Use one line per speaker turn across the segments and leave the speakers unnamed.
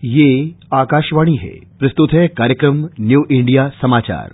ये आकाशवाणी है। प्रस्तुत है कार्यक्रम न्यू इंडिया समाचार।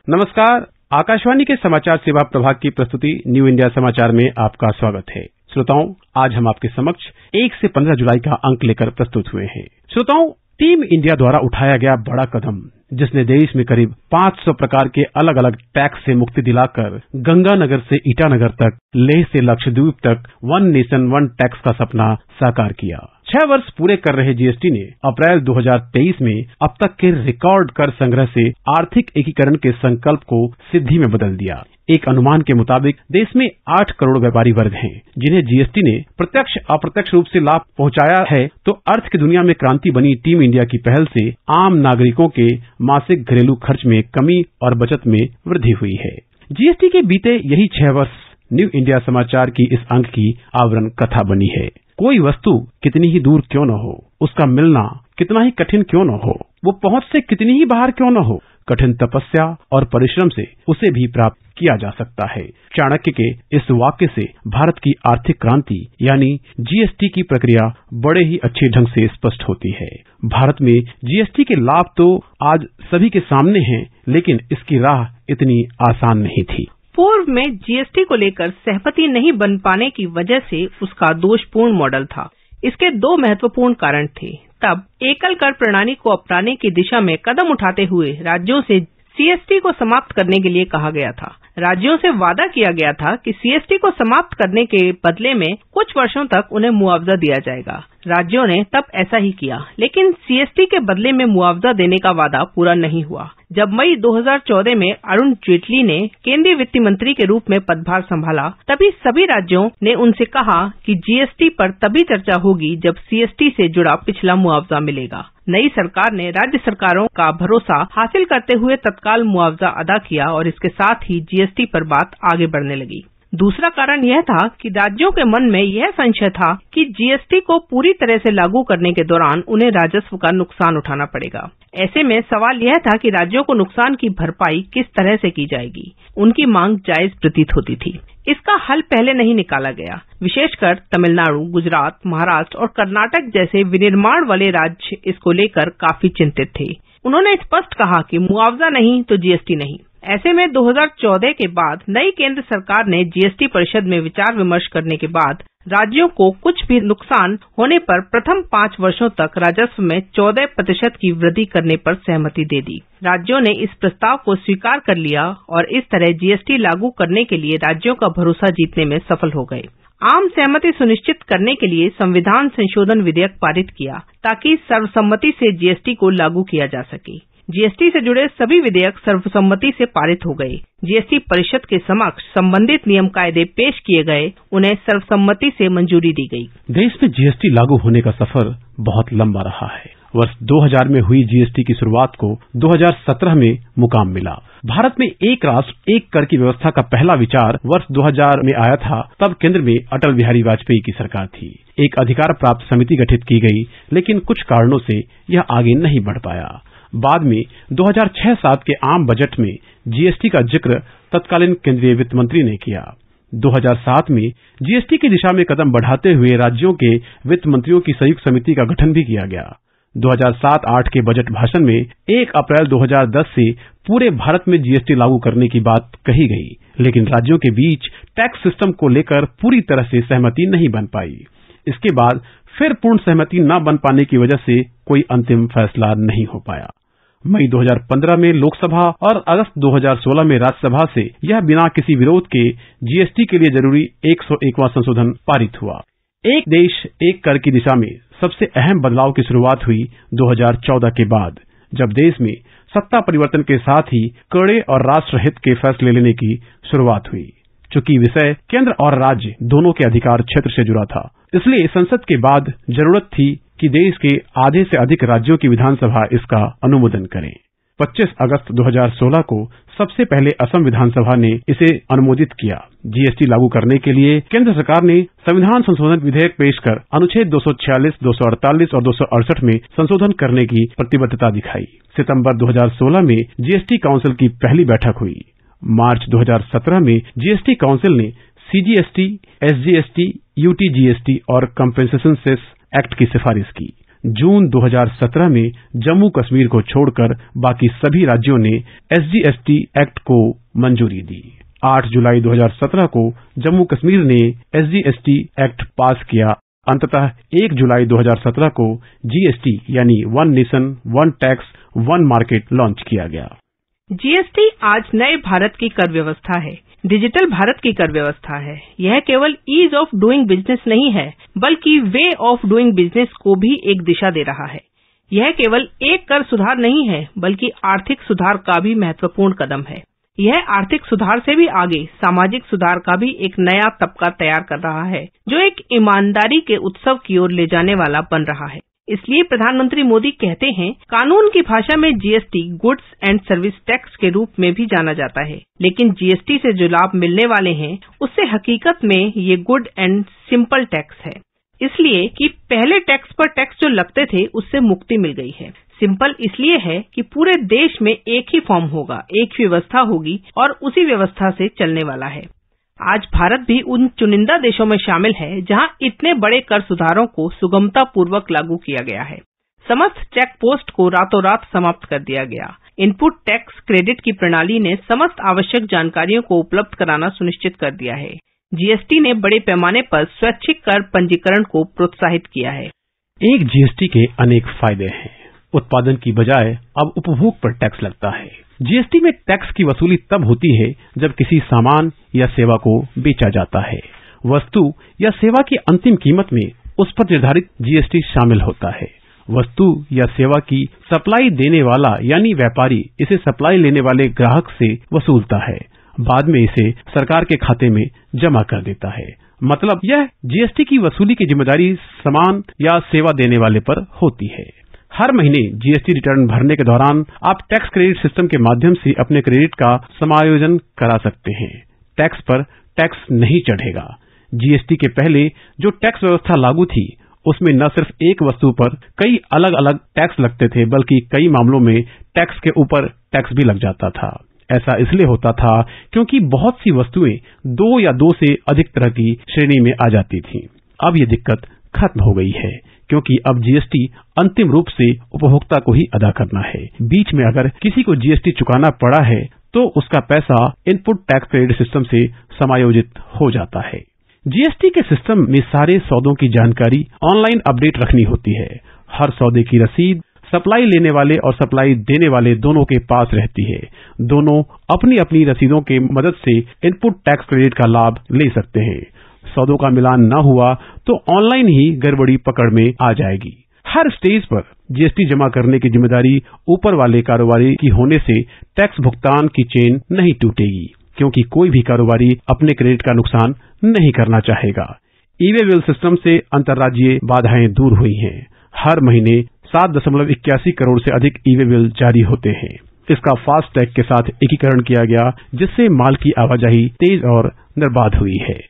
नमस्कार, आकाशवाणी के समाचार सेवा प्रभाग की प्रस्तुति न्यू इंडिया समाचार में आपका स्वागत है। श्रोताओं, आज हम आपके समक्ष 1 से 15 जुलाई का अंक लेकर प्रस्तुत हुए हैं। श्रोताओं, टीम इंडिया द्वारा उठाया गया बड़ा कदम, जिसने देश में करीब 500 प्रकार के अलग अलग टैक्स से मुक्ति दिलाकर गंगानगर से ईटानगर तक, लेह से लक्षद्वीप तक वन नेशन वन टैक्स का सपना साकार किया। 6 वर्ष पूरे कर रहे जीएसटी ने अप्रैल 2023 में अब तक के रिकॉर्ड कर संग्रह से आर्थिक एकीकरण के संकल्प को सिद्धि में बदल दिया। एक अनुमान के मुताबिक देश में 8 करोड़ व्यापारी वर्ग हैं, जिन्हें जीएसटी ने प्रत्यक्ष अप्रत्यक्ष रूप से लाभ पहुंचाया है। तो अर्थ की दुनिया में क्रांति बनी टीम इंडिया की पहल से आम नागरिकों के मासिक घरेलू खर्च में कमी और बचत में वृद्धि हुई है। जीएसटी के बीते यही 6 वर्ष न्यू इंडिया समाचार की इस अंक की आवरण कथा बनी है। कोई वस्तु कितनी ही दूर क्यों न हो, उसका मिलना कितना ही कठिन क्यों न हो, वो पहुंच से कितनी ही बाहर क्यों न हो, कठिन तपस्या और परिश्रम से उसे भी प्राप्त किया जा सकता है। चाणक्य के इस वाक्य से भारत की आर्थिक क्रांति यानी जीएसटी की प्रक्रिया बड़े ही अच्छे ढंग से स्पष्ट होती है। भारत में जीएसटी के लाभ तो आज सभी के सामने हैं, लेकिन इसकी राह इतनी आसान नहीं थी।
पूर्व में जीएसटी को लेकर सहमति नहीं बन पाने की वजह से उसका दोषपूर्ण मॉडल था। इसके 2 महत्वपूर्ण कारण थे। तब एकल कर प्रणाली को अपनाने की दिशा में कदम उठाते हुए राज्यों से सीएसटी को समाप्त करने के लिए कहा गया था। राज्यों से वादा किया गया था कि सीएसटी को समाप्त करने के बदले में कुछ वर्षों तक उन्हें मुआवजा दिया जाएगा। राज्यों ने तब ऐसा ही किया, लेकिन सीएसटी के बदले में मुआवजा देने का वादा पूरा नहीं हुआ। जब मई 2014 में अरुण जेटली ने केंद्रीय वित्त मंत्री के रूप में पदभार संभाला, तभी सभी राज्यों ने उनसे कहा कि जीएसटी पर तभी चर्चा होगी जब सीएसटी से जुड़ा पिछला मुआवजा मिलेगा। नई सरकार ने राज्य सरकारों का भरोसा हासिल करते हुए तत्काल मुआवजा अदा किया और इसके साथ ही जीएसटी पर बात आगे बढ़ने लगी। दूसरा कारण यह था कि राज्यों के मन में यह संशय था कि जीएसटी को पूरी तरह से लागू करने के दौरान उन्हें राजस्व का नुकसान उठाना पड़ेगा। ऐसे में सवाल यह था कि राज्यों को नुकसान की भरपाई किस तरह से की जाएगी। उनकी मांग जायज प्रतीत होती थी। इसका हल पहले नहीं निकाला गया। विशेषकर तमिलनाडु, गुजरात, महाराष्ट्र और कर्नाटक जैसे विनिर्माण वाले राज्य इसको लेकर काफी चिंतित थे। उन्होंने स्पष्ट कहा कि मुआवजा नहीं तो जीएसटी नहीं। ऐसे में 2014 के बाद नई केंद्र सरकार ने जीएसटी परिषद में विचार विमर्श करने के बाद राज्यों को कुछ भी नुकसान होने पर प्रथम 5 वर्षों तक राजस्व में 14% की वृद्धि करने पर सहमति दे दी। राज्यों ने इस प्रस्ताव को स्वीकार कर लिया और इस तरह जीएसटी लागू करने के लिए राज्यों का भरोसा जीतने में सफल हो गए। आम सहमति सुनिश्चित करने के लिए संविधान संशोधन विधेयक पारित किया ताकि सर्वसम्मति से जीएसटी को लागू किया जा सके। जीएसटी से जुड़े सभी विधेयक सर्वसम्मति से पारित हो गए। जीएसटी परिषद के समक्ष संबंधित नियम कायदे पेश किए गए, उन्हें सर्वसम्मति से मंजूरी दी गई।
देश में जीएसटी लागू होने का सफर बहुत लंबा रहा है। वर्ष 2000 में हुई जीएसटी की शुरुआत को 2017 में मुकाम मिला। भारत में एक राष्ट्र एक कर की व्यवस्था का पहला विचार वर्ष 2000 में आया था। तब केंद्र में अटल बिहारी वाजपेयी की सरकार थी। एक अधिकार प्राप्त समिति गठित की गई, लेकिन कुछ कारणों से यह आगे नहीं बढ़ पाया। बाद में 2006-07 के आम बजट में जीएसटी का जिक्र तत्कालीन केंद्रीय वित्त मंत्री ने किया। 2007 में जीएसटी की दिशा में कदम बढ़ाते हुए राज्यों के वित्त मंत्रियों की संयुक्त समिति का गठन भी किया गया। 2007-08 के बजट भाषण में 1 अप्रैल 2010 से पूरे भारत में जीएसटी लागू करने की बात कही गई, लेकिन राज्यों के बीच टैक्स सिस्टम को लेकर पूरी तरह से सहमति नहीं बन पाई। इसके बाद फिर पूर्ण सहमति न बन पाने की वजह से कोई अंतिम फैसला नहीं हो पाया। मई 2015 में लोकसभा और अगस्त 2016 में राज्यसभा से यह बिना किसी विरोध के जीएसटी के लिए जरूरी 101वां संशोधन पारित हुआ। एक देश एक कर की दिशा में सबसे अहम बदलाव की शुरुआत हुई 2014 के बाद, जब देश में सत्ता परिवर्तन के साथ ही कड़े और राष्ट्रहित के फैसले लेने की शुरुआत हुई। चूंकि विषय केंद्र और राज्य दोनों के अधिकार क्षेत्र से जुड़ा था, इसलिए संसद के बाद जरूरत थी कि देश के आधे से अधिक राज्यों की विधानसभा इसका अनुमोदन करें। 25 अगस्त 2016 को सबसे पहले असम विधानसभा ने इसे अनुमोदित किया। जीएसटी लागू करने के लिए केंद्र सरकार ने संविधान संशोधन विधेयक पेश कर अनुच्छेद 246, 248 और 268 में संशोधन करने की प्रतिबद्धता दिखाई। सितंबर 2016 में जीएसटी काउंसिल की पहली बैठक हुई। मार्च 2017 में जीएसटी काउंसिल ने CGST, SGST, UTGST और कंपेंसेशन सेस एक्ट की सिफारिश की। जून 2017 में जम्मू कश्मीर को छोड़कर बाकी सभी राज्यों ने SGST एक्ट को मंजूरी दी। 8 जुलाई 2017 को जम्मू कश्मीर ने SGST एक्ट पास किया। अंततः 1 जुलाई 2017 को GST यानी one nation one tax one market launch किया गया।
GST आज नए भारत की कर व्यवस्था है, डिजिटल भारत की कर व्यवस्था है। यह केवल ईज ऑफ डूइंग बिजनेस नहीं है, बल्कि वे ऑफ डूइंग बिजनेस को भी एक दिशा दे रहा है। यह केवल एक कर सुधार नहीं है, बल्कि आर्थिक सुधार का भी महत्वपूर्ण कदम है। यह आर्थिक सुधार से भी आगे सामाजिक सुधार का भी एक नया तबका तैयार कर रहा है, जो एक ईमानदारी के उत्सव की ओर ले जाने वाला बन रहा है। इसलिए प्रधानमंत्री मोदी कहते हैं, कानून की भाषा में GST goods and service tax के रूप में भी जाना जाता है, लेकिन GST से जो लाभ मिलने वाले हैं उससे हकीकत में ये गुड एंड सिंपल टैक्स है। इसलिए कि पहले टैक्स पर टैक्स जो लगते थे उससे मुक्ति मिल गई है। सिंपल इसलिए है कि पूरे देश में एक ही फॉर्म होगा, एक ही व्यवस्था होगी और उसी व्यवस्था से चलने वाला है। आज भारत भी उन चुनिंदा देशों में शामिल है जहां इतने बड़े कर सुधारों को सुगमता पूर्वक लागू किया गया है। समस्त चेक पोस्ट को रातों रात समाप्त कर दिया गया। इनपुट टैक्स क्रेडिट की प्रणाली ने समस्त आवश्यक जानकारियों को उपलब्ध कराना सुनिश्चित कर दिया है। GST ने बड़े पैमाने पर स्वैच्छिक कर पंजीकरण को प्रोत्साहित किया है।
एक GST के अनेक फायदे हैं। उत्पादन की बजाय अब उपभोग पर टैक्स लगता है। GST में टैक्स की वसूली तब होती है जब किसी सामान या सेवा को बेचा जाता है। वस्तु या सेवा की अंतिम कीमत में उस पर निर्धारित GST शामिल होता है। वस्तु या सेवा की सप्लाई देने वाला यानी व्यापारी इसे सप्लाई लेने वाले ग्राहक से वसूलता है, बाद में इसे सरकार के खाते में जमा कर देता है। मतलब यह GST की वसूली की जिम्मेदारी सामान या सेवा देने वाले पर होती है। हर महीने GST रिटर्न भरने के दौरान आप टैक्स क्रेडिट सिस्टम के माध्यम से अपने क्रेडिट का समायोजन करा सकते हैं। टैक्स पर टैक्स नहीं चढ़ेगा। GST के पहले जो टैक्स व्यवस्था लागू थी उसमें न सिर्फ एक वस्तु पर कई अलग अलग टैक्स लगते थे, बल्कि कई मामलों में टैक्स के ऊपर टैक्स भी लग जाता था। ऐसा इसलिए होता था क्योंकि बहुत सी वस्तुएं 2 या 2 से अधिक तरह की श्रेणी में आ जाती थीं। अब ये दिक्कत खत्म हो गई है, क्योंकि अब GST अंतिम रूप से उपभोक्ता को ही अदा करना है। बीच में अगर किसी को GST चुकाना पड़ा है तो उसका पैसा इनपुट टैक्स क्रेडिट सिस्टम से समायोजित हो जाता है। GST के सिस्टम में सारे सौदों की जानकारी ऑनलाइन अपडेट रखनी होती है। हर सौदे की रसीद सप्लाई लेने वाले और सप्लाई देने वाले दोनों के पास रहती है। दोनों अपनी अपनी रसीदों के मदद से इनपुट टैक्स क्रेडिट का लाभ ले सकते हैं। सौदों का मिलान न हुआ तो ऑनलाइन ही गड़बड़ी पकड़ में आ जाएगी। हर स्टेज पर GST जमा करने की जिम्मेदारी ऊपर वाले कारोबारी की होने से टैक्स भुगतान की चेन नहीं टूटेगी, क्योंकि कोई भी कारोबारी अपने क्रेडिट का नुकसान नहीं करना चाहेगा। ई-वे बिल सिस्टम से अंतर्राज्यीय बाधाएं दूर हुई हैं। हर महीने 7.81 करोड़ से अधिक ई-वे बिल जारी होते हैं। इसका फास्ट टैग के साथ एकीकरण किया गया, जिससे माल की आवाजाही तेज और निर्बाध हुई है।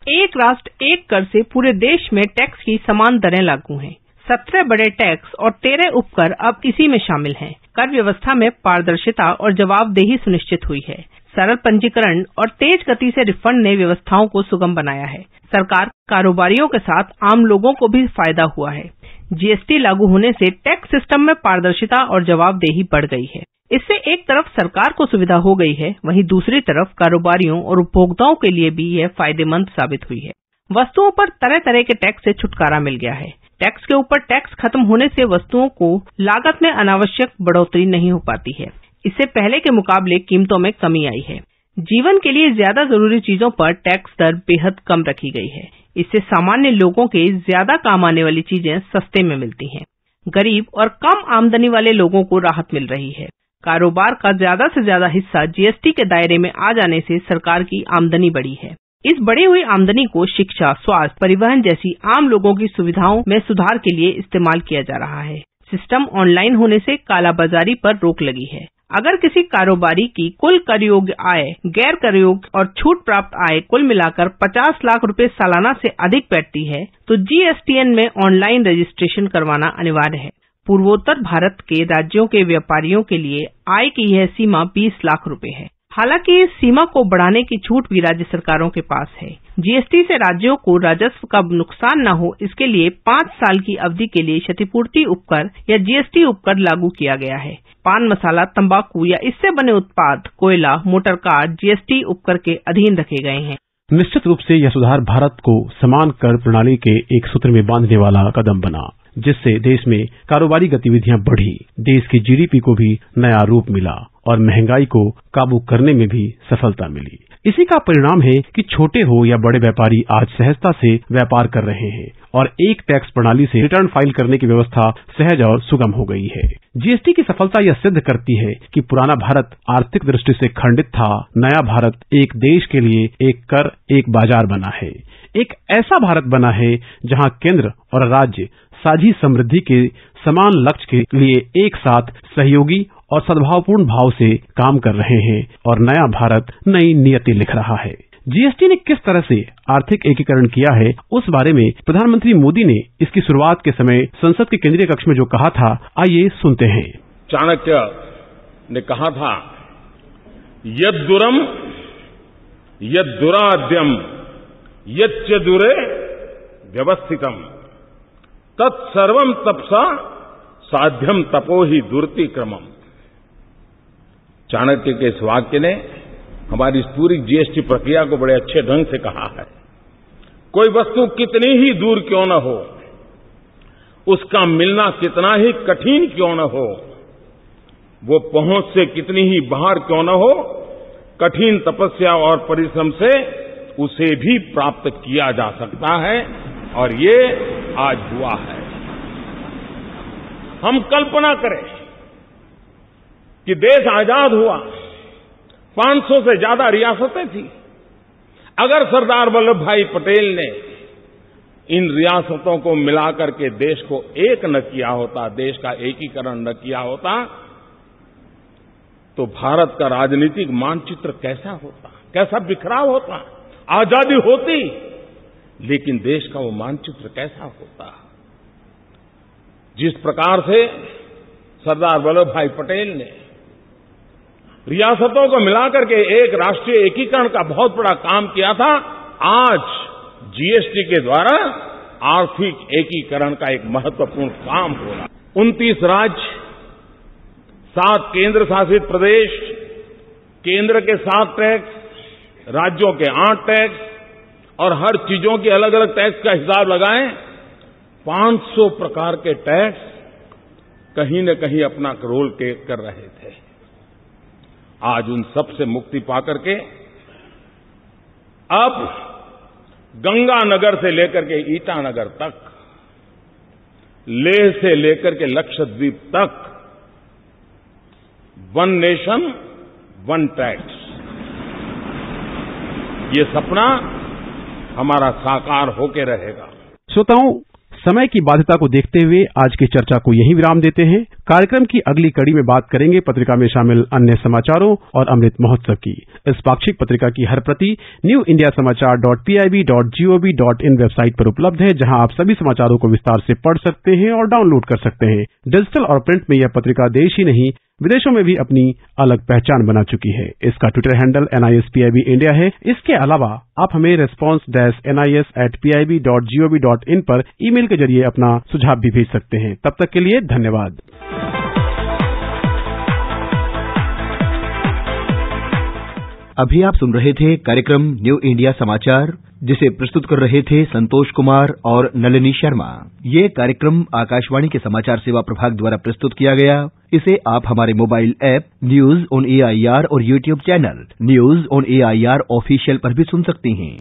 एक राष्ट्र एक कर से पूरे देश में टैक्स की समान दरें लागू हैं। 17 बड़े टैक्स और 13 उपकर अब इसी में शामिल हैं। कर व्यवस्था में पारदर्शिता और जवाबदेही सुनिश्चित हुई है। सरल पंजीकरण और तेज गति से रिफंड ने व्यवस्थाओं को सुगम बनाया है। सरकार, कारोबारियों के साथ आम लोगों को भी फायदा हुआ है। GST लागू होने से टैक्स सिस्टम में पारदर्शिता और जवाबदेही बढ़ गई है। इससे एक तरफ सरकार को सुविधा हो गई है, वहीं दूसरी तरफ कारोबारियों और उपभोक्ताओं के लिए भी यह फायदेमंद साबित हुई है। वस्तुओं पर तरह तरह के टैक्स से छुटकारा मिल गया है। टैक्स के ऊपर टैक्स खत्म होने से वस्तुओं को लागत में अनावश्यक बढ़ोतरी नहीं हो पाती है। इससे पहले के मुकाबले कीमतों में कमी आई है। जीवन के लिए ज्यादा जरूरी चीजों पर टैक्स दर बेहद कम रखी गई है। इससे सामान्य लोगों के ज्यादा काम आने वाली चीजें सस्ते में मिलती हैं। गरीब और कम आमदनी वाले लोगों को राहत मिल रही है। कारोबार का ज्यादा से ज्यादा हिस्सा GST के दायरे में आ जाने से सरकार की आमदनी बढ़ी है। इस बढ़ी हुई आमदनी को शिक्षा, स्वास्थ्य, परिवहन जैसी आम लोगों की सुविधाओं में सुधार के लिए इस्तेमाल किया जा रहा है। सिस्टम ऑनलाइन होने से कालाबाजारी पर रोक लगी है। अगर किसी कारोबारी की कुल कर योग्य आय, गैर कर योग्य और छूट प्राप्त आय कुल मिलाकर 50 लाख रुपए सालाना से अधिक बैठती है तो GSTN में ऑनलाइन रजिस्ट्रेशन करवाना अनिवार्य है। पूर्वोत्तर भारत के राज्यों के व्यापारियों के लिए आय की यह सीमा 20 लाख रुपए है। हालांकि इस सीमा को बढ़ाने की छूट भी राज्य सरकारों के पास है। जीएसटी से राज्यों को राजस्व का नुकसान न हो, इसके लिए 5 साल की अवधि के लिए क्षतिपूर्ति उपकर या जीएसटी उपकर लागू किया गया है। पान मसाला, तंबाकू या इससे बने उत्पाद, कोयला, मोटर कार जीएसटी उपकर के अधीन रखे गए हैं।
निश्चित रूप से यह सुधार भारत को समान कर प्रणाली के एक सूत्र में बांधने वाला कदम बना, जिससे देश में कारोबारी गतिविधियां बढ़ी, देश की जीडीपी को भी नया रूप मिला और महंगाई को काबू करने में भी सफलता मिली। इसी का परिणाम है कि छोटे हो या बड़े व्यापारी आज सहजता से व्यापार कर रहे हैं और एक टैक्स प्रणाली से रिटर्न फाइल करने की व्यवस्था सहज और सुगम हो गई है। जीएसटी की सफलता यह सिद्ध करती है कि पुराना भारत आर्थिक दृष्टि से खंडित था, नया भारत एक देश के लिए एक कर एक बाजार बना है। एक ऐसा भारत बना है जहां केंद्र और राज्य साझी समृद्धि के समान लक्ष्य के लिए एक साथ सहयोगी और सद्भावपूर्ण भाव से काम कर रहे हैं और नया भारत नई नियति लिख रहा है। जीएसटी ने किस तरह से आर्थिक एकीकरण किया है, उस बारे में प्रधानमंत्री मोदी ने इसकी शुरुआत के समय संसद के केंद्रीय कक्ष में जो कहा था, आइए सुनते हैं।
चाणक्य ने कहा था, यद्दुरम यद्दुराद्यम यच्च दुरे व्यवस्थितम तत्सर्वम तपसा साध्यम तपो ही दुर्ति क्रमम। चाणक्य के इस वाक्य ने हमारी इस पूरी जीएसटी प्रक्रिया को बड़े अच्छे ढंग से कहा है। कोई वस्तु कितनी ही दूर क्यों न हो, उसका मिलना कितना ही कठिन क्यों न हो, वो पहुंच से कितनी ही बाहर क्यों न हो, कठिन तपस्या और परिश्रम से उसे भी प्राप्त किया जा सकता है और ये आज हुआ है। हम कल्पना करें कि देश आजाद हुआ, 500 से ज्यादा रियासतें थी। अगर सरदार वल्लभ भाई पटेल ने इन रियासतों को मिलाकर के देश को एक न किया होता, देश का एकीकरण न किया होता, तो भारत का राजनीतिक मानचित्र कैसा होता, कैसा बिखराव होता। आजादी होती, लेकिन देश का वो मानचित्र कैसा होता। जिस प्रकार से सरदार वल्लभ भाई पटेल ने रियासतों को मिलाकर के एक राष्ट्रीय एकीकरण का बहुत बड़ा काम किया था, आज जीएसटी के द्वारा आर्थिक एकीकरण का एक महत्वपूर्ण काम हो रहा। 29 राज्य, 7 केंद्र शासित प्रदेश, केंद्र के 7 टैक्स, राज्यों के 8 टैक्स और हर चीजों के अलग अलग टैक्स का हिसाब लगाएं, 500 प्रकार के टैक्स कहीं न कहीं अपना रोल कर रहे थे। आज उन सब से मुक्ति पाकर के अब गंगानगर से लेकर के ईटानगर तक, लेह से लेकर के लक्षद्वीप तक, वन नेशन वन टैक्स, ये सपना हमारा साकार होके रहेगा।
श्रोताओं, समय की बाध्यता को देखते हुए आज की चर्चा को यहीं विराम देते हैं। कार्यक्रम की अगली कड़ी में बात करेंगे पत्रिका में शामिल अन्य समाचारों और अमृत महोत्सव की। इस पाक्षिक पत्रिका की हर प्रति newindiasamaachar.pib.gov.in वेबसाइट पर उपलब्ध है, जहां आप सभी समाचारों को विस्तार से पढ़ सकते हैं और डाउनलोड कर सकते हैं। डिजिटल और प्रिंट में यह पत्रिका देश ही नहीं विदेशों में भी अपनी अलग पहचान बना चुकी है। इसका ट्विटर हैंडल NISPIB इंडिया है। इसके अलावा आप हमें response-nis@pib.gov.in पर ईमेल के जरिए अपना सुझाव भी भेज सकते हैं। तब तक के लिए धन्यवाद।
अभी आप सुन रहे थे कार्यक्रम न्यू इंडिया समाचार, जिसे प्रस्तुत कर रहे थे संतोष कुमार और नलिनी शर्मा। ये कार्यक्रम आकाशवाणी के समाचार सेवा प्रभाग द्वारा प्रस्तुत किया गया। इसे आप हमारे mobile app news on AIR और YouTube channel news on AIR official पर भी सुन सकते हैं।